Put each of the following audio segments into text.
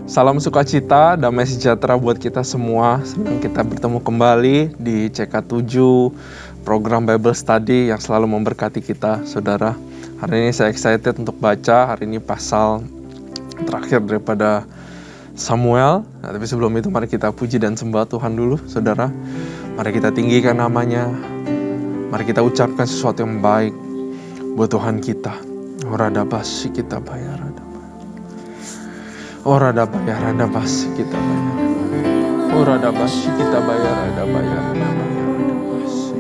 Salam sukacita, damai sejahtera buat kita semua. Senang kita bertemu kembali di CK7, program Bible Study yang selalu memberkati kita, saudara. Hari ini saya excited untuk baca, hari ini pasal terakhir daripada Samuel. Nah, tapi sebelum itu mari kita puji dan sembah Tuhan dulu, saudara. Mari kita tinggikan namanya. Mari kita ucapkan sesuatu yang baik buat Tuhan kita. Orada basi kita bayar. Orada bayar, ada basi kita bayar. Orada basi kita bayar, ada bayar, ada bayar, ada basi.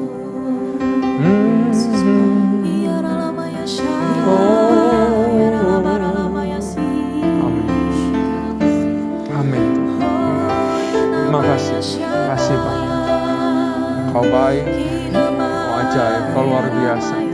Amin. Terima kasih Pak. Kau baik, kau ajaib, kau luar biasa.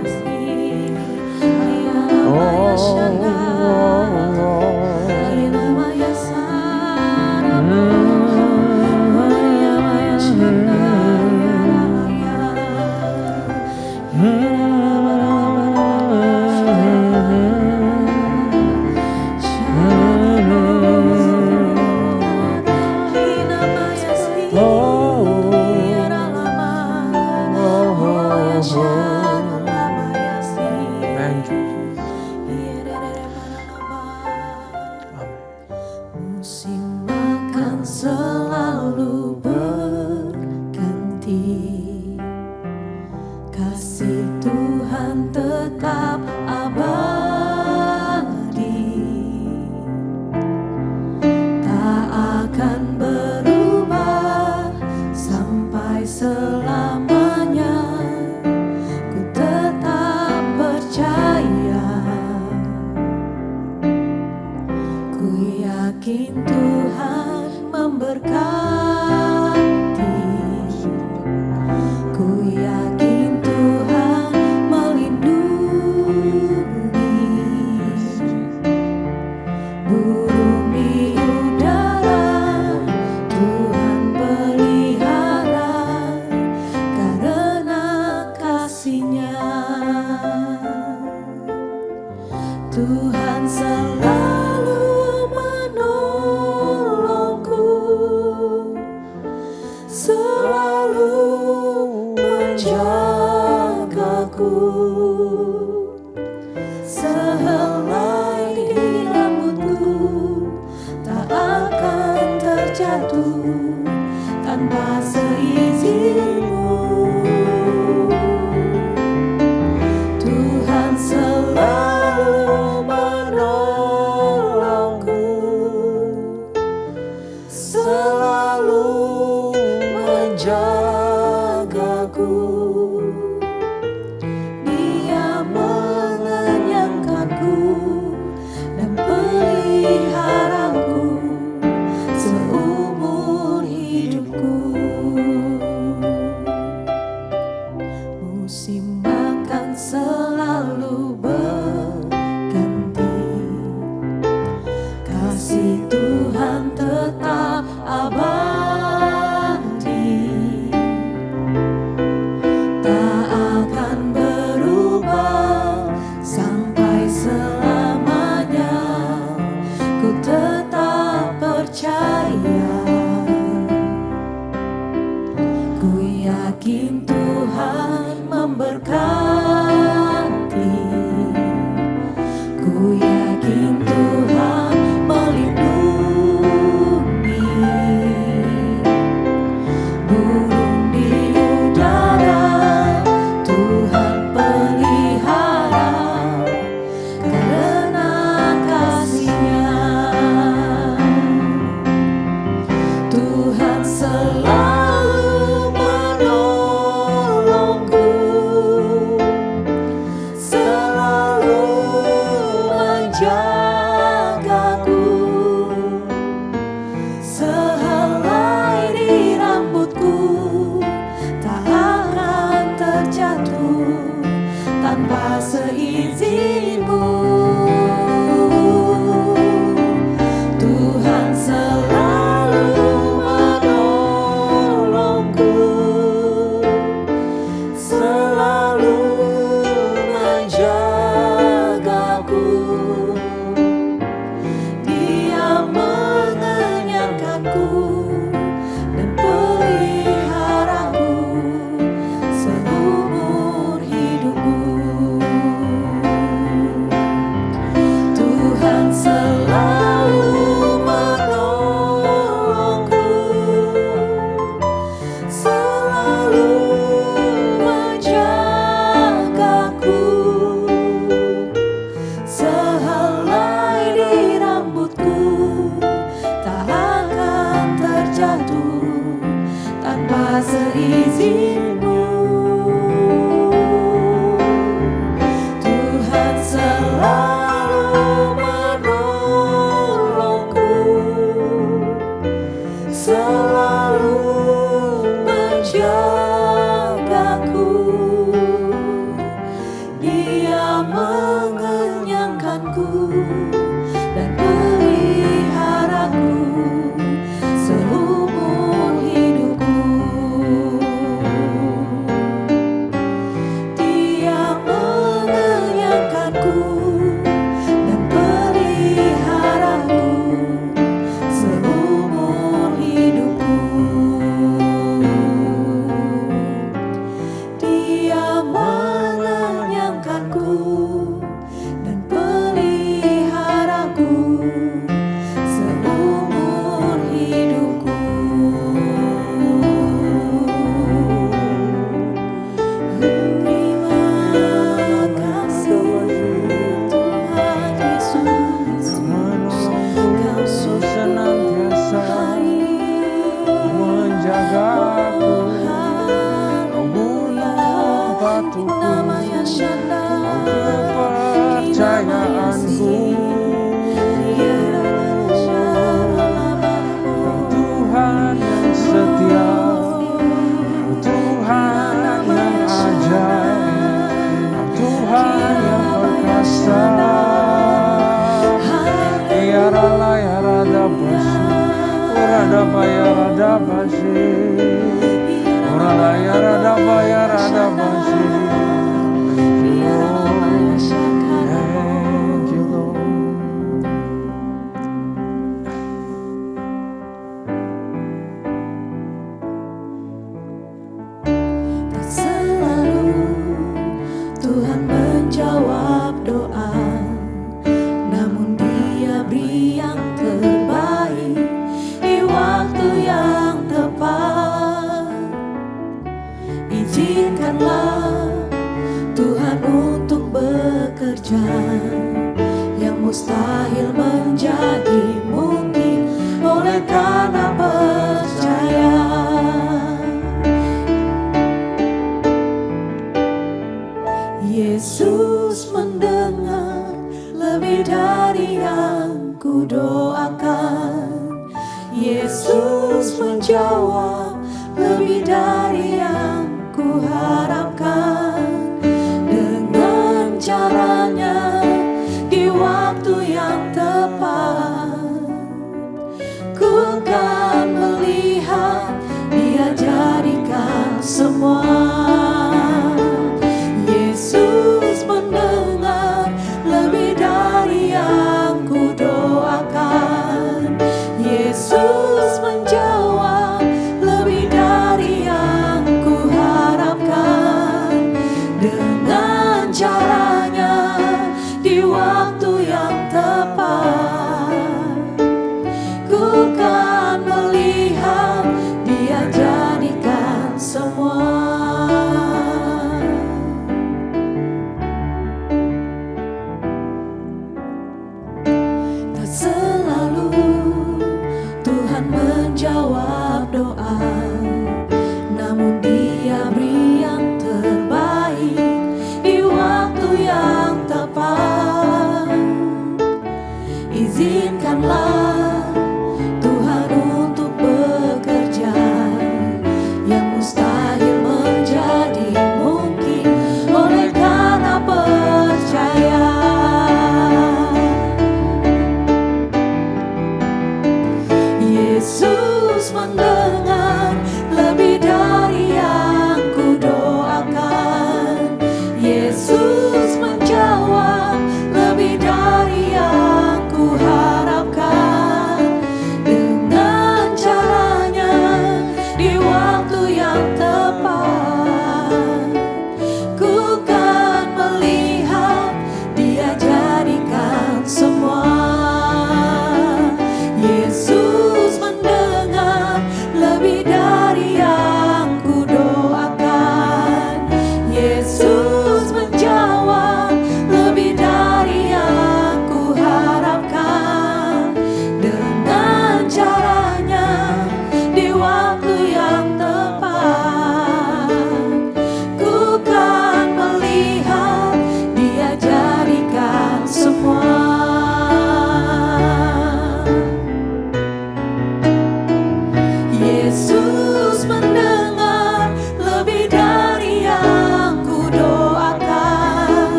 bayara la yara da basi. Ora da bayara da basi. Ora la yara da bayara da basi. Thank you, Lord. Tak selalu Tuhan menjawab doa, namun Dia beri yang terbaik di waktu yang tepat. Izinkanlah Tuhan untuk bekerja, yang mustahil menjadi mungkin oleh karena percaya. Yesus mendengar lebih dari yang ku doakan. Yesus menjawab lebih dari yang ku harapkan. Dengan caranya di waktu yang tepat, ku akan melihat Dia jadikan semua. Yesus mendengar lebih dari yang ku doakan. Yesus menjawab lebih dari yang ku harapkan. Dengan caranya di waktu yang tepat, ku kan melihat Dia jadikan semua. Tak selalu Tuhan menjawab doa, namun Dia beri yang terbaik di waktu yang tepat. Izinkanlah Tuhan untuk bekerja, yang mustahil menjadi mungkin oleh karena percaya. Yesus mendengar lebih dari yang ku doakan. Yesus menjawab lebih dari yang ku harapkan. Dengan caranya di waktu yang tepat, ku kan melihat Dia jadikan semua. Yesus mendengar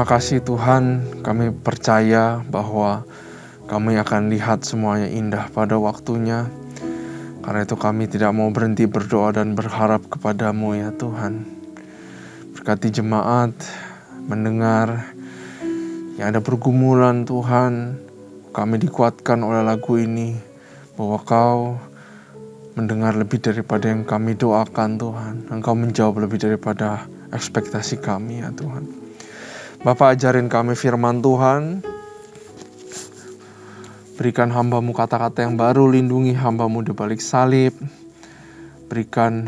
Terima kasih Tuhan, kami percaya bahwa kami akan lihat semuanya indah pada waktunya. Karena itu kami tidak mau berhenti berdoa dan berharap kepadamu ya Tuhan. Berkati jemaat, mendengar yang ada pergumulan Tuhan. Kami dikuatkan oleh lagu ini bahwa Kau mendengar lebih daripada yang kami doakan Tuhan. Engkau menjawab lebih daripada ekspektasi kami ya Tuhan. Bapak, ajarin kami firman Tuhan. Berikan hamba-Mu kata-kata yang baru, lindungi hamba-Mu di balik salib. Berikan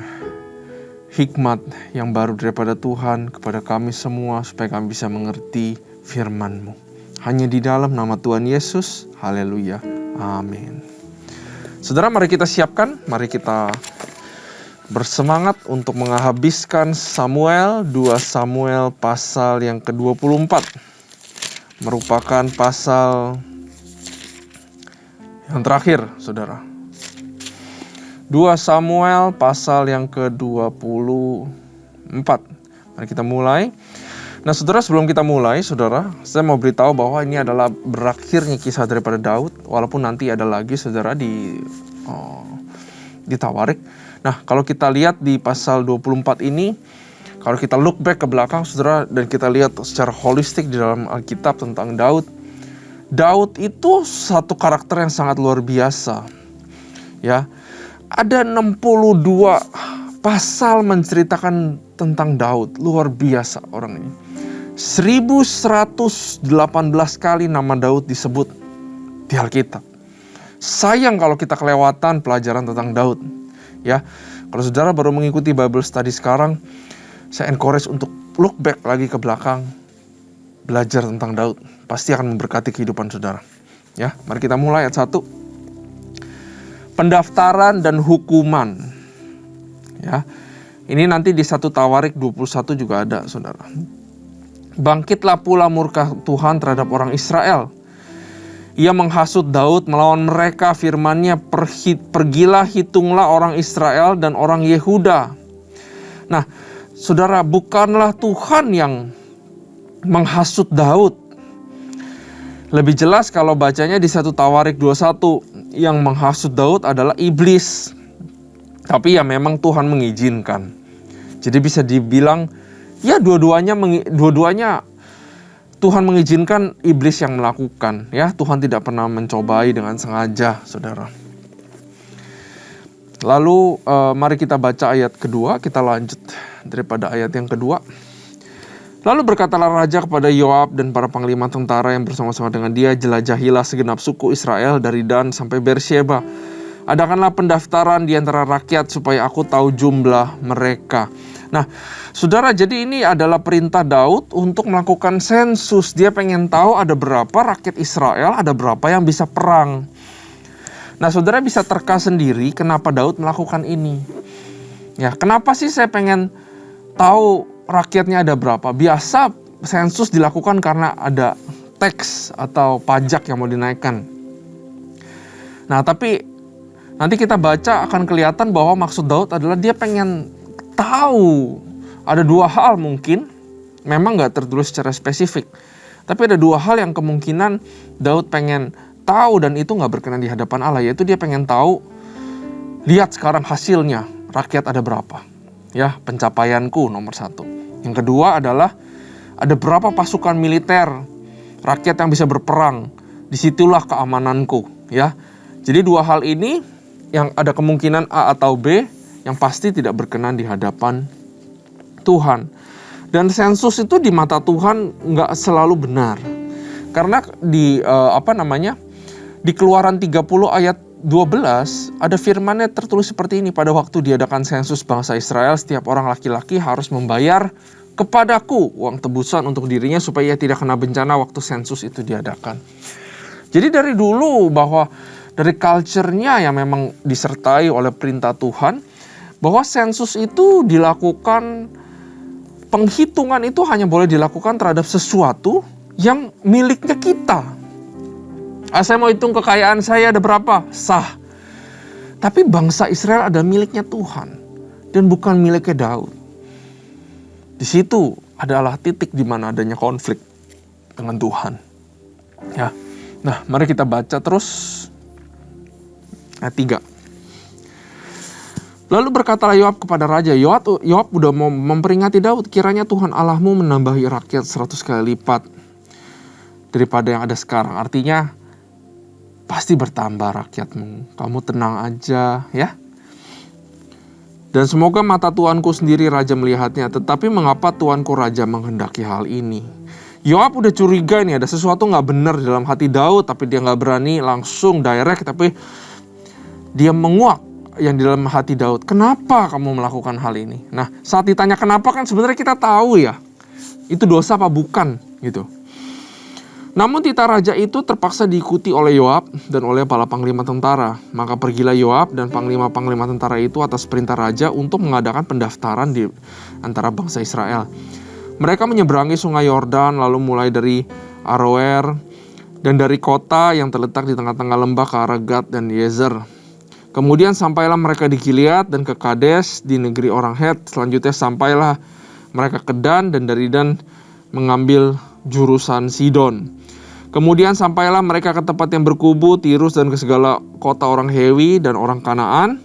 hikmat yang baru daripada Tuhan kepada kami semua, supaya kami bisa mengerti firman-Mu. Hanya di dalam nama Tuhan Yesus, haleluya, amin. Saudara, mari kita siapkan, mari kita bersemangat untuk menghabiskan Samuel, 2 Samuel pasal yang ke-24. Merupakan pasal yang terakhir, saudara. 2 Samuel pasal yang ke-24. Mari kita mulai. Nah saudara, sebelum kita mulai, saudara, saya mau beritahu bahwa ini adalah berakhirnya kisah daripada Daud. Walaupun nanti ada lagi, saudara, di Tawarik. Nah, kalau kita lihat di pasal 24 ini, kalau kita look back ke belakang, saudara, dan kita lihat secara holistik di dalam Alkitab tentang Daud. Daud itu satu karakter yang sangat luar biasa. Ya, ada 62 pasal menceritakan tentang Daud. Luar biasa orang ini. 1118 kali nama Daud disebut di Alkitab. Sayang kalau kita kelewatan pelajaran tentang Daud. Ya, kalau saudara baru mengikuti Bible Study sekarang, saya encourage untuk look back lagi ke belakang, belajar tentang Daud. Pasti akan memberkati kehidupan saudara. Ya, mari kita mulai ayat 1. Pendaftaran dan hukuman. Ya, ini nanti di 1 Tawarik 21 juga ada, saudara. Bangkitlah pula murka Tuhan terhadap orang Israel. Ia menghasut Daud melawan mereka, firman-Nya, pergilah hitunglah orang Israel dan orang Yehuda. Nah, saudara, bukanlah Tuhan yang menghasut Daud. Lebih jelas kalau bacanya di 1 Tawarik 21, yang menghasut Daud adalah iblis. Tapi ya memang Tuhan mengizinkan. Jadi bisa dibilang, ya dua-duanya Tuhan mengizinkan, iblis yang melakukan. Ya, Tuhan tidak pernah mencobai dengan sengaja, saudara. Lalu mari kita baca ayat kedua. Kita lanjut daripada ayat yang kedua. Lalu berkatalah raja kepada Yoab dan para panglima tentara yang bersama-sama dengan dia, jelajahilah segenap suku Israel dari Dan sampai Beersheba. Adakanlah pendaftaran di antara rakyat supaya aku tahu jumlah mereka. Nah, saudara, jadi ini adalah perintah Daud untuk melakukan sensus. Dia pengen tahu ada berapa rakyat Israel, ada berapa yang bisa perang. Nah, saudara bisa terka sendiri kenapa Daud melakukan ini. Ya, kenapa sih saya pengen tahu rakyatnya ada berapa? Biasa sensus dilakukan karena ada tax atau pajak yang mau dinaikkan. Nah, tapi nanti kita baca akan kelihatan bahwa maksud Daud adalah dia pengen tahu. Ada 2 hal mungkin, memang gak tertulis secara spesifik, tapi ada 2 hal yang kemungkinan Daud pengen tahu dan itu gak berkenan di hadapan Allah, yaitu dia pengen tahu, lihat sekarang hasilnya, rakyat ada berapa. Ya, pencapaianku nomor 1. Yang kedua adalah, ada berapa pasukan militer, rakyat yang bisa berperang, disitulah keamananku. Ya, jadi 2 hal ini yang ada kemungkinan A atau B, yang pasti tidak berkenan di hadapan Tuhan. Dan sensus itu di mata Tuhan nggak selalu benar. Karena di di Keluaran 30 ayat 12 ada firman-Nya tertulis seperti ini, pada waktu diadakan sensus bangsa Israel, setiap orang laki-laki harus membayar kepadaku uang tebusan untuk dirinya supaya ia tidak kena bencana waktu sensus itu diadakan. Jadi dari dulu bahwa dari culture-nya yang memang disertai oleh perintah Tuhan, bahwa sensus itu dilakukan, penghitungan itu hanya boleh dilakukan terhadap sesuatu yang miliknya kita. Saya mau hitung kekayaan saya ada berapa? Sah. Tapi bangsa Israel ada miliknya Tuhan dan bukan miliknya Daud. Di situ adalah titik di mana adanya konflik. dengan Tuhan. Ya. Nah, mari kita baca terus ayat 3. Lalu berkatalah Yoab kepada raja, Yoab udah mau memperingati Daud, kiranya Tuhan Allahmu menambahi rakyat 100 kali lipat daripada yang ada sekarang. Artinya pasti bertambah rakyatmu. Kamu tenang aja ya. Dan semoga mata tuanku sendiri raja melihatnya. Tetapi mengapa tuanku raja menghendaki hal ini? Yoab udah curiga nih, ada sesuatu gak benar dalam hati Daud. Tapi dia gak berani langsung direct. Tapi dia menguak yang di dalam hati Daud. Kenapa kamu melakukan hal ini? Nah, saat ditanya kenapa kan sebenarnya kita tahu ya. Itu dosa apa bukan gitu. Namun titah raja itu terpaksa diikuti oleh Yoab dan oleh para panglima tentara. Maka pergilah Yoab dan panglima-panglima tentara itu atas perintah raja untuk mengadakan pendaftaran di antara bangsa Israel. Mereka menyeberangi sungai Yordan lalu mulai dari Aroer dan dari kota yang terletak di tengah-tengah lembah ke arah Gad dan Yezer. Kemudian sampailah mereka di Gilead dan ke Kades di negeri orang Het. Selanjutnya sampailah mereka ke Dan dan dari Dan mengambil jurusan Sidon. Kemudian sampailah mereka ke tempat yang berkubu, Tirus dan ke segala kota orang Hewi dan orang Kanaan.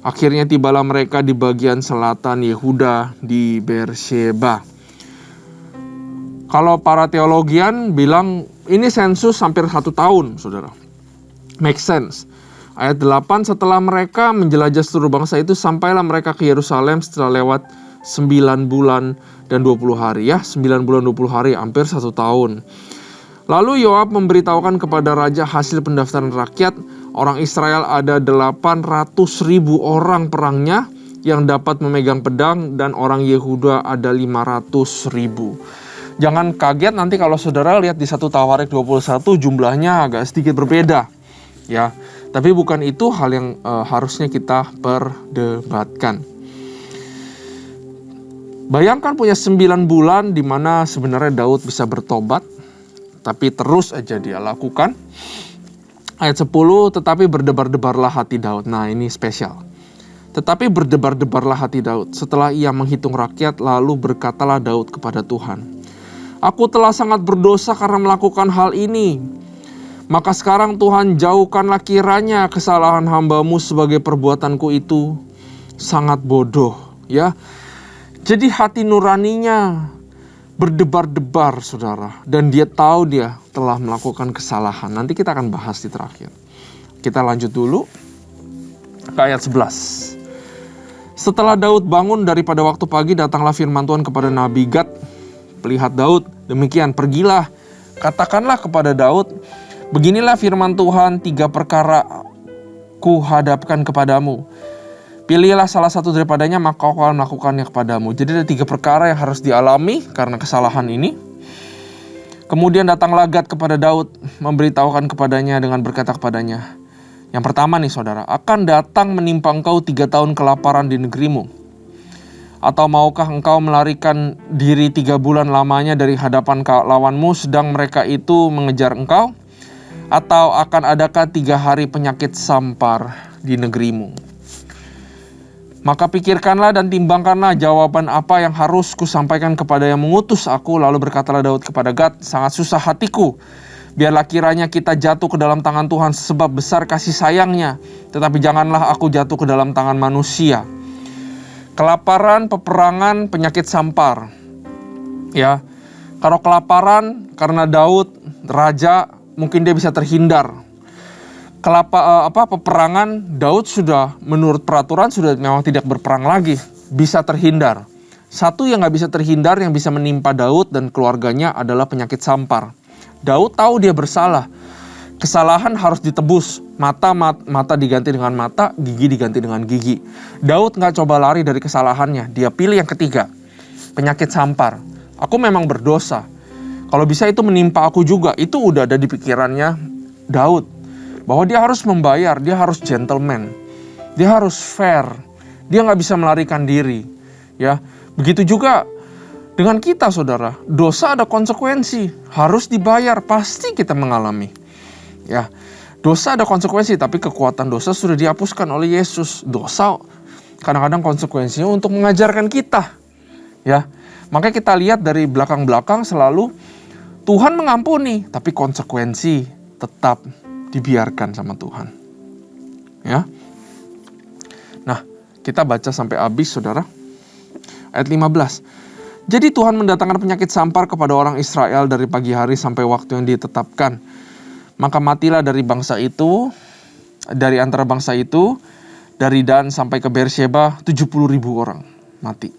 Akhirnya tibalah mereka di bagian selatan Yehuda di Beersheba. Kalau para teologian bilang ini sensus hampir 1 tahun, saudara. Make sense. Ayat 8, setelah mereka menjelajah seluruh bangsa itu, sampailah mereka ke Yerusalem setelah lewat 9 bulan dan 20 hari. Ya, 9 bulan 20 hari, hampir 1 tahun. Lalu Yoab memberitahukan kepada raja hasil pendaftaran rakyat. Orang Israel ada 800.000 orang perangnya yang dapat memegang pedang, dan orang Yehuda ada 500.000. Jangan kaget nanti kalau saudara lihat di 1 Tawarik 21 jumlahnya agak sedikit berbeda. Ya, tapi bukan itu hal yang harusnya kita perdebatkan. Bayangkan punya 9 bulan di mana sebenarnya Daud bisa bertobat, tapi terus aja dia lakukan. Ayat 10, tetapi berdebar-debarlah hati Daud. Nah, ini spesial. Tetapi berdebar-debarlah hati Daud setelah ia menghitung rakyat, lalu berkatalah Daud kepada Tuhan, aku telah sangat berdosa karena melakukan hal ini. Maka sekarang Tuhan jauhkanlah kiranya kesalahan hamba-Mu sebagai perbuatanku itu sangat bodoh. Ya, jadi hati nuraninya berdebar-debar, saudara. Dan dia tahu dia telah melakukan kesalahan. Nanti kita akan bahas di terakhir. Kita lanjut dulu ke ayat 11. Setelah Daud bangun daripada waktu pagi, datanglah firman Tuhan kepada Nabi Gad, pelihat Daud. Demikian, pergilah, katakanlah kepada Daud, beginilah firman Tuhan, 3 perkara ku hadapkan kepadamu. Pilihlah salah satu daripadanya, maka kau akan melakukannya kepadamu. Jadi ada 3 perkara yang harus dialami karena kesalahan ini. Kemudian datanglah Gad kepada Daud, memberitahukan kepadanya dengan berkata kepadanya. Yang pertama nih saudara, akan datang menimpa engkau 3 tahun kelaparan di negerimu. Atau maukah engkau melarikan diri 3 bulan lamanya dari hadapan lawanmu, sedang mereka itu mengejar engkau? Atau akan adakah 3 hari penyakit sampar di negerimu? Maka pikirkanlah dan timbangkanlah jawaban apa yang harus kusampaikan kepada yang mengutus aku. Lalu berkatalah Daud kepada Gad, sangat susah hatiku. Biarlah kiranya kita jatuh ke dalam tangan Tuhan, sebab besar kasih sayangnya. Tetapi janganlah aku jatuh ke dalam tangan manusia. Kelaparan, peperangan, penyakit sampar. Ya, kalau kelaparan karena Daud raja, mungkin dia bisa terhindar. Peperangan, Daud sudah menurut peraturan sudah memang tidak berperang lagi, bisa terhindar. Satu yang nggak bisa terhindar yang bisa menimpa Daud dan keluarganya adalah penyakit sampar. Daud tahu dia bersalah, kesalahan harus ditebus. Mata diganti dengan mata, gigi diganti dengan gigi. Daud nggak coba lari dari kesalahannya, dia pilih yang ketiga, penyakit sampar. Aku memang berdosa. Kalau bisa itu menimpa aku juga. Itu udah ada di pikirannya Daud. Bahwa dia harus membayar, dia harus gentleman. Dia harus fair. Dia gak bisa melarikan diri. Ya, begitu juga dengan kita saudara. Dosa ada konsekuensi. Harus dibayar, pasti kita mengalami. Ya, dosa ada konsekuensi, tapi kekuatan dosa sudah dihapuskan oleh Yesus. Dosa kadang-kadang konsekuensinya untuk mengajarkan kita. Ya, makanya kita lihat dari belakang-belakang selalu Tuhan mengampuni, tapi konsekuensi tetap dibiarkan sama Tuhan. Ya. Nah, kita baca sampai habis, saudara. Ayat 15. Jadi Tuhan mendatangkan penyakit sampar kepada orang Israel dari pagi hari sampai waktu yang ditetapkan. Maka matilah dari antara bangsa itu, dari Dan sampai ke Beersheba, 70.000 orang mati.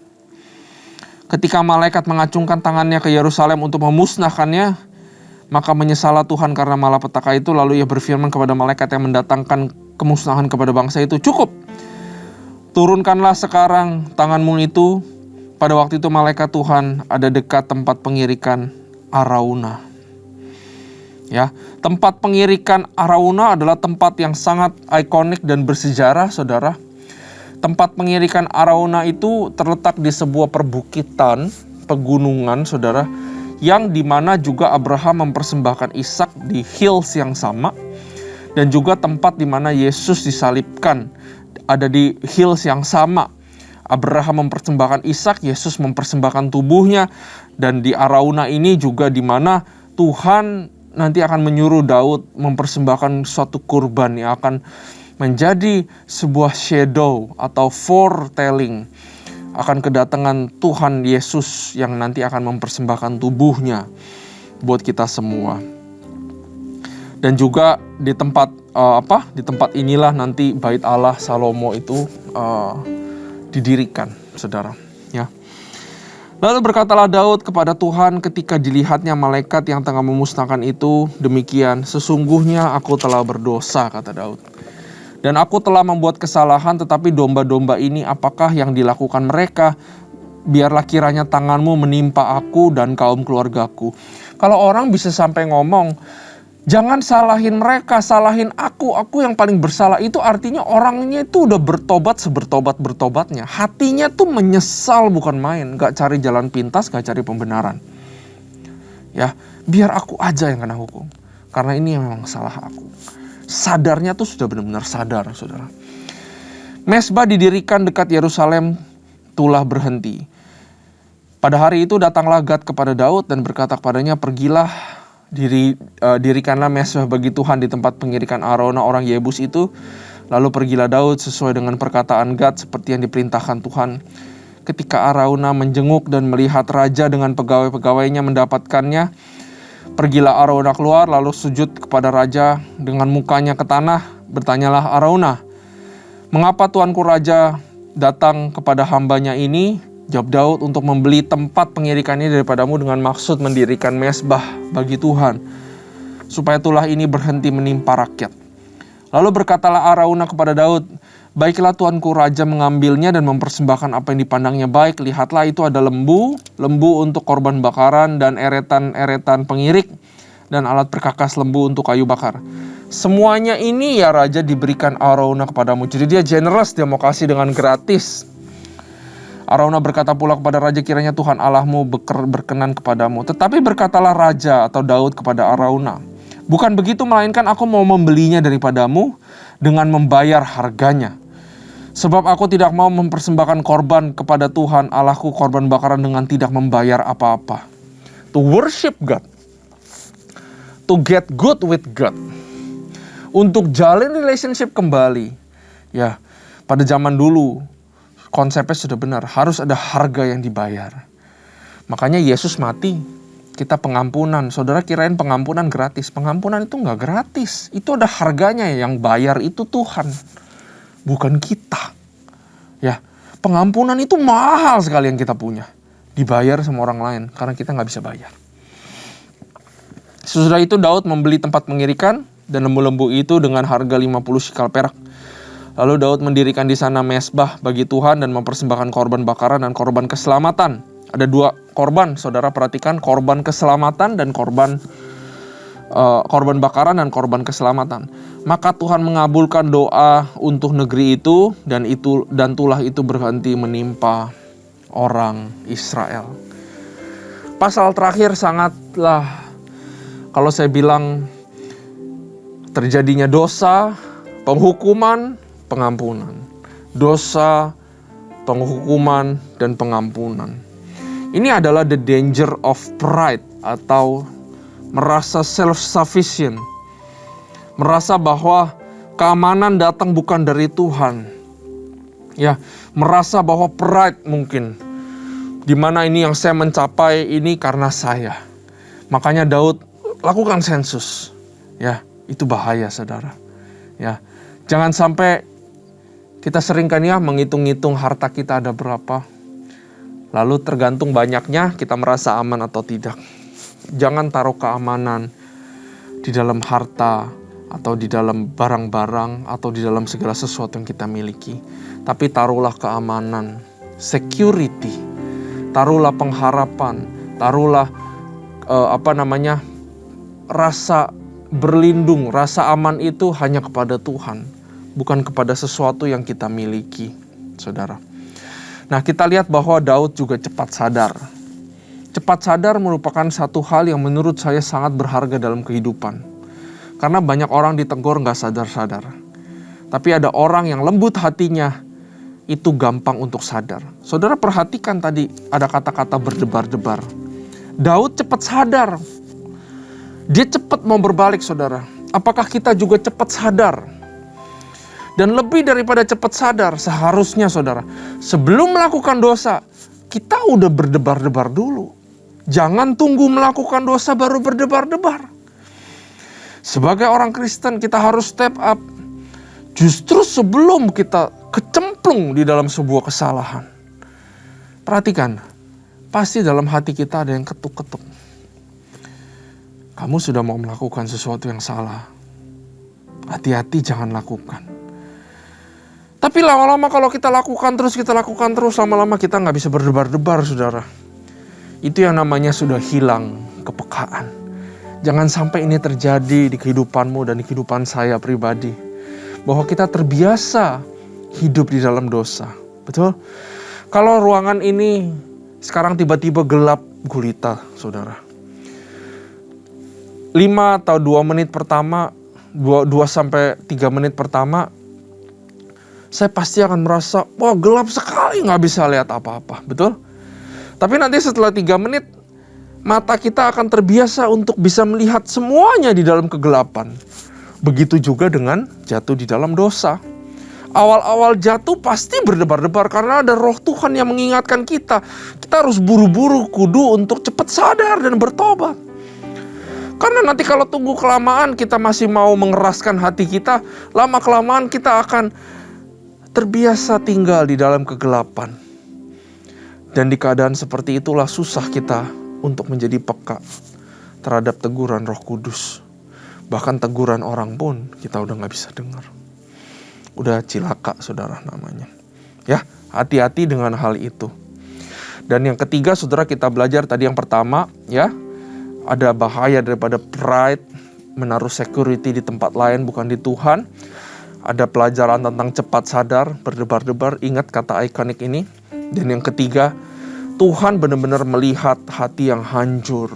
Ketika malaikat mengacungkan tangannya ke Yerusalem untuk memusnahkannya, maka menyesallah Tuhan karena malapetaka itu, lalu ia berfirman kepada malaikat yang mendatangkan kemusnahan kepada bangsa itu, cukup, turunkanlah sekarang tanganmu itu. Pada waktu itu malaikat Tuhan ada dekat tempat pengirikan Arauna. Ya, tempat pengirikan Arauna adalah tempat yang sangat ikonik dan bersejarah, saudara. Tempat pengirikan Arauna itu terletak di sebuah perbukitan, pegunungan, saudara, yang dimana juga Abraham mempersembahkan Ishak di hills yang sama, dan juga tempat dimana Yesus disalibkan ada di hills yang sama. Abraham mempersembahkan Ishak, Yesus mempersembahkan tubuhnya, dan di Arauna ini juga dimana Tuhan nanti akan menyuruh Daud mempersembahkan suatu kurban yang akan menjadi sebuah shadow atau foretelling akan kedatangan Tuhan Yesus yang nanti akan mempersembahkan tubuhnya buat kita semua. Dan juga di tempat inilah nanti Bait Allah Salomo itu didirikan, saudara. Ya. Lalu berkatalah Daud kepada Tuhan ketika dilihatnya malaikat yang tengah memusnahkan itu, demikian, sesungguhnya aku telah berdosa, kata Daud. Dan aku telah membuat kesalahan, tetapi domba-domba ini apakah yang dilakukan mereka? Biarlah kiranya tanganmu menimpa aku dan kaum keluargaku. Kalau orang bisa sampai ngomong, jangan salahin mereka, salahin aku yang paling bersalah, itu artinya orangnya itu udah bertobat sebertobat-bertobatnya. Hatinya tuh menyesal bukan main, gak cari jalan pintas, gak cari pembenaran. Ya, biar aku aja yang kena hukum, karena ini memang salah aku. Sadarnya tuh sudah benar-benar sadar, saudara. Mesbah didirikan dekat Yerusalem, tulah berhenti. Pada hari itu datanglah Gad kepada Daud dan berkata kepadanya, pergilah, dirikanlah mesbah bagi Tuhan di tempat pengirikan Arauna orang Yebus itu. Lalu pergilah Daud sesuai dengan perkataan Gad seperti yang diperintahkan Tuhan. Ketika Arauna menjenguk dan melihat raja dengan pegawai-pegawainya mendapatkannya, pergilah Arauna keluar lalu sujud kepada raja dengan mukanya ke tanah. Bertanyalah Arauna, mengapa tuanku raja datang kepada hambanya ini? Jawab Daud, untuk membeli tempat pengirikannya daripadamu dengan maksud mendirikan mesbah bagi Tuhan, supaya tulah ini berhenti menimpa rakyat. Lalu berkatalah Arauna kepada Daud, baiklah tuanku raja mengambilnya dan mempersembahkan apa yang dipandangnya baik. Lihatlah, itu ada lembu untuk korban bakaran dan eretan pengirik dan alat perkakas lembu untuk kayu bakar. Semuanya ini ya raja diberikan Arauna kepadamu. Jadi dia generous, dia mau kasih dengan gratis. Arauna berkata pula kepada raja, kiranya Tuhan Allahmu berkenan kepadamu. Tetapi berkatalah raja atau Daud kepada Arauna, bukan begitu, melainkan aku mau membelinya daripadamu dengan membayar harganya. Sebab aku tidak mau mempersembahkan korban kepada Tuhan Allahku, korban bakaran dengan tidak membayar apa-apa. To worship God, to get good with God, untuk jalin relationship kembali. Ya, pada zaman dulu konsepnya sudah benar, harus ada harga yang dibayar. Makanya Yesus mati, kita pengampunan. Saudara kirain pengampunan gratis. Pengampunan itu gak gratis. Itu ada harganya, yang bayar itu Tuhan, bukan kita. Ya, pengampunan itu mahal sekali yang kita punya. Dibayar sama orang lain, karena kita gak bisa bayar. Sesudah itu Daud membeli tempat pengirikan dan lembu-lembu itu dengan harga 50 shikal perak. Lalu Daud mendirikan di sana mesbah bagi Tuhan dan mempersembahkan korban bakaran dan korban keselamatan. Ada 2 korban, saudara perhatikan, korban keselamatan dan korban bakaran dan korban keselamatan. Maka Tuhan mengabulkan doa untuk negeri itu dan tulah itu berhenti menimpa orang Israel. Pasal terakhir sangatlah, kalau saya bilang, terjadinya dosa, penghukuman, pengampunan. Dosa, penghukuman, dan pengampunan. Ini adalah the danger of pride atau merasa self-sufficient, merasa bahwa keamanan datang bukan dari Tuhan. Ya, merasa bahwa pride mungkin, di mana ini yang saya mencapai ini karena saya. Makanya Daud lakukan sensus. Ya, itu bahaya saudara. Ya, jangan sampai kita sering kan ya menghitung-hitung harta kita ada berapa. Lalu tergantung banyaknya kita merasa aman atau tidak. Jangan taruh keamanan di dalam harta atau di dalam barang-barang atau di dalam segala sesuatu yang kita miliki. Tapi taruhlah keamanan, security, taruhlah pengharapan, taruhlah rasa berlindung, rasa aman itu hanya kepada Tuhan, bukan kepada sesuatu yang kita miliki, saudara. Nah, kita lihat bahwa Daud juga cepat sadar. Cepat sadar merupakan satu hal yang menurut saya sangat berharga dalam kehidupan. Karena banyak orang ditegur gak sadar-sadar. Tapi ada orang yang lembut hatinya, itu gampang untuk sadar. Saudara perhatikan tadi ada kata-kata berdebar-debar. Daud cepat sadar. Dia cepat mau berbalik saudara. Apakah kita juga cepat sadar? Dan lebih daripada cepat sadar, seharusnya saudara, sebelum melakukan dosa, kita udah berdebar-debar dulu. Jangan tunggu melakukan dosa baru berdebar-debar. Sebagai orang Kristen kita harus step up. Justru sebelum kita kecemplung di dalam sebuah kesalahan. Perhatikan, pasti dalam hati kita ada yang ketuk-ketuk. Kamu sudah mau melakukan sesuatu yang salah. Hati-hati jangan lakukan. Tapi lama-lama kalau kita lakukan terus, lama-lama kita nggak bisa berdebar-debar, saudara. Itu yang namanya sudah hilang kepekaan. Jangan sampai ini terjadi di kehidupanmu dan di kehidupan saya pribadi. Bahwa kita terbiasa hidup di dalam dosa. Betul? Kalau ruangan ini sekarang tiba-tiba gelap gulita, saudara. 5 atau 2 menit pertama, 2 sampai 3 menit pertama, saya pasti akan merasa, wah gelap sekali, gak bisa lihat apa-apa. Betul? Tapi nanti setelah 3 menit, mata kita akan terbiasa untuk bisa melihat semuanya di dalam kegelapan. Begitu juga dengan jatuh di dalam dosa. Awal-awal jatuh pasti berdebar-debar karena ada roh Tuhan yang mengingatkan kita. Kita harus buru-buru kudu untuk cepat sadar dan bertobat. Karena nanti kalau tunggu kelamaan kita masih mau mengeraskan hati kita, lama-kelamaan kita akan terbiasa tinggal di dalam kegelapan. Dan di keadaan seperti itulah susah kita untuk menjadi peka terhadap teguran Roh Kudus. Bahkan teguran orang pun kita udah gak bisa dengar. Udah cilaka saudara namanya. Ya, hati-hati dengan hal itu. Dan yang ketiga saudara kita belajar tadi yang pertama ya. Ada bahaya daripada pride, menaruh security di tempat lain bukan di Tuhan. Ada pelajaran tentang cepat sadar, berdebar-debar, ingat kata ikonik ini. Dan yang ketiga, Tuhan benar-benar melihat hati yang hancur.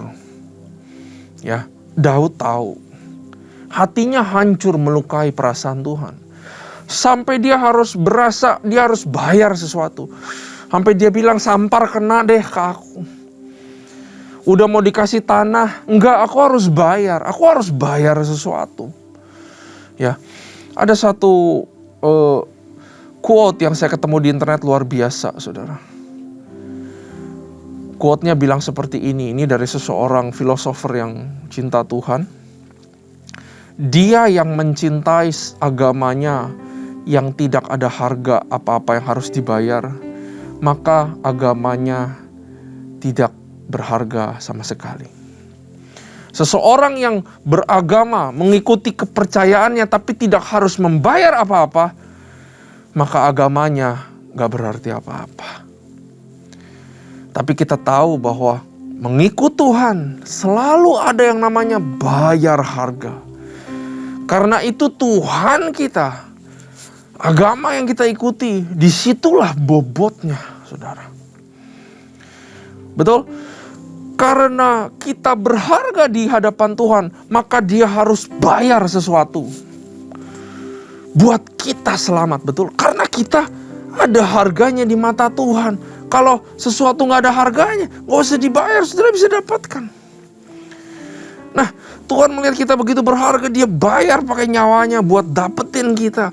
Ya, Daud tahu. Hatinya hancur melukai perasaan Tuhan. Sampai dia harus bayar sesuatu. Sampai dia bilang sampar kena deh ke aku. Udah mau dikasih tanah, enggak aku harus bayar sesuatu. Ya, ada satu quote yang saya ketemu di internet luar biasa saudara. Quote-nya bilang seperti ini dari seseorang filosofer yang cinta Tuhan. Dia yang mencintai agamanya yang tidak ada harga apa-apa yang harus dibayar, maka agamanya tidak berharga sama sekali. Seseorang yang beragama mengikuti kepercayaannya tapi tidak harus membayar apa-apa, maka agamanya gak berarti apa-apa. Tapi kita tahu bahwa mengikut Tuhan selalu ada yang namanya bayar harga. Karena itu Tuhan kita, agama yang kita ikuti, disitulah bobotnya, saudara. Betul? Karena kita berharga di hadapan Tuhan, maka Dia harus bayar sesuatu buat kita selamat, betul? Karena kita ada harganya di mata Tuhan. Kalau sesuatu nggak ada harganya, nggak usah dibayar, saudara bisa dapatkan. Nah, Tuhan melihat kita begitu berharga, dia bayar pakai nyawanya buat dapetin kita.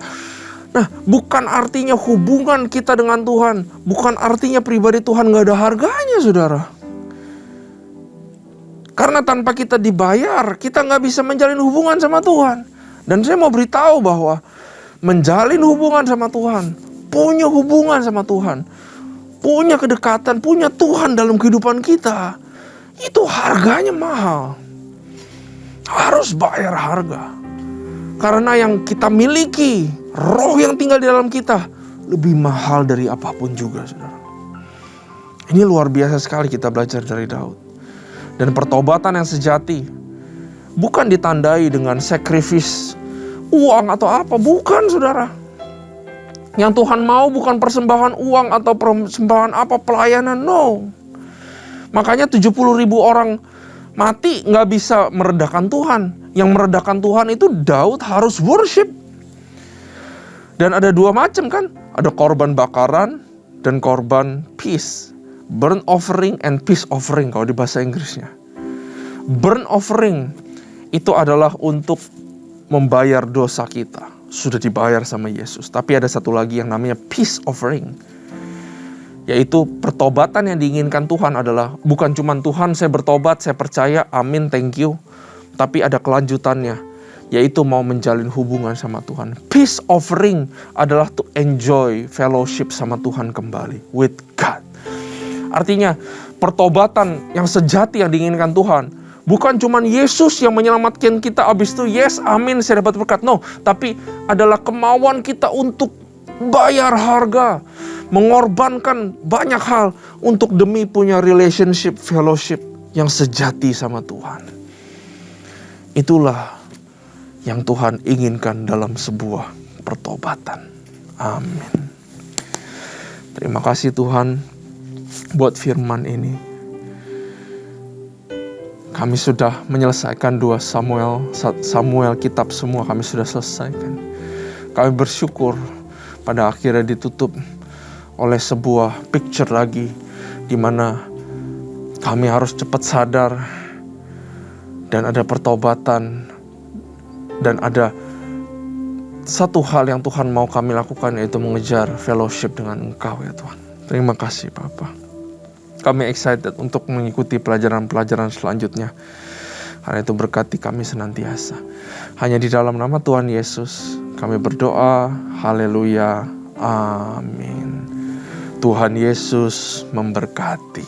Nah, bukan artinya hubungan kita dengan Tuhan, bukan artinya pribadi Tuhan gak ada harganya, saudara. Karena tanpa kita dibayar, kita gak bisa menjalin hubungan sama Tuhan. Dan saya mau beritahu bahwa menjalin hubungan sama Tuhan, punya hubungan sama Tuhan, punya kedekatan, punya Tuhan dalam kehidupan kita, itu harganya mahal. Harus bayar harga. Karena yang kita miliki, roh yang tinggal di dalam kita, lebih mahal dari apapun juga, saudara. Ini luar biasa sekali kita belajar dari Daud. Dan pertobatan yang sejati bukan ditandai dengan sacrifice uang atau apa. Bukan, saudara. Yang Tuhan mau bukan persembahan uang atau persembahan apa, pelayanan, no. Makanya 70.000 orang mati gak bisa meredahkan Tuhan. Yang meredahkan Tuhan itu Daud harus worship. Dan ada dua macam kan. Ada korban bakaran dan korban peace. Burnt offering and peace offering kalau di bahasa Inggrisnya. Burnt offering itu adalah untuk membayar dosa kita. Sudah dibayar sama Yesus. Tapi ada satu lagi yang namanya peace offering. Yaitu pertobatan yang diinginkan Tuhan adalah bukan cuma Tuhan saya bertobat, saya percaya, amin, thank you. Tapi ada kelanjutannya, yaitu mau menjalin hubungan sama Tuhan. Peace offering adalah to enjoy fellowship sama Tuhan kembali, with God. Artinya pertobatan yang sejati yang diinginkan Tuhan bukan cuma Yesus yang menyelamatkan kita, abis itu yes, amin, saya dapat berkat. No, tapi adalah kemauan kita untuk bayar harga, mengorbankan banyak hal untuk demi punya relationship, fellowship yang sejati sama Tuhan. Itulah yang Tuhan inginkan dalam sebuah pertobatan. Amin. Terima kasih Tuhan buat firman ini. Kami sudah menyelesaikan 2 Samuel kitab semua kami sudah selesaikan. Kami bersyukur pada akhirnya ditutup oleh sebuah picture lagi di mana kami harus cepat sadar dan ada pertobatan dan ada satu hal yang Tuhan mau kami lakukan, yaitu mengejar fellowship dengan Engkau ya Tuhan. Terima kasih Bapa. Kami excited untuk mengikuti pelajaran-pelajaran selanjutnya. Karena itu berkati kami senantiasa. Hanya di dalam nama Tuhan Yesus kami berdoa. Haleluya. Amin. Tuhan Yesus memberkati.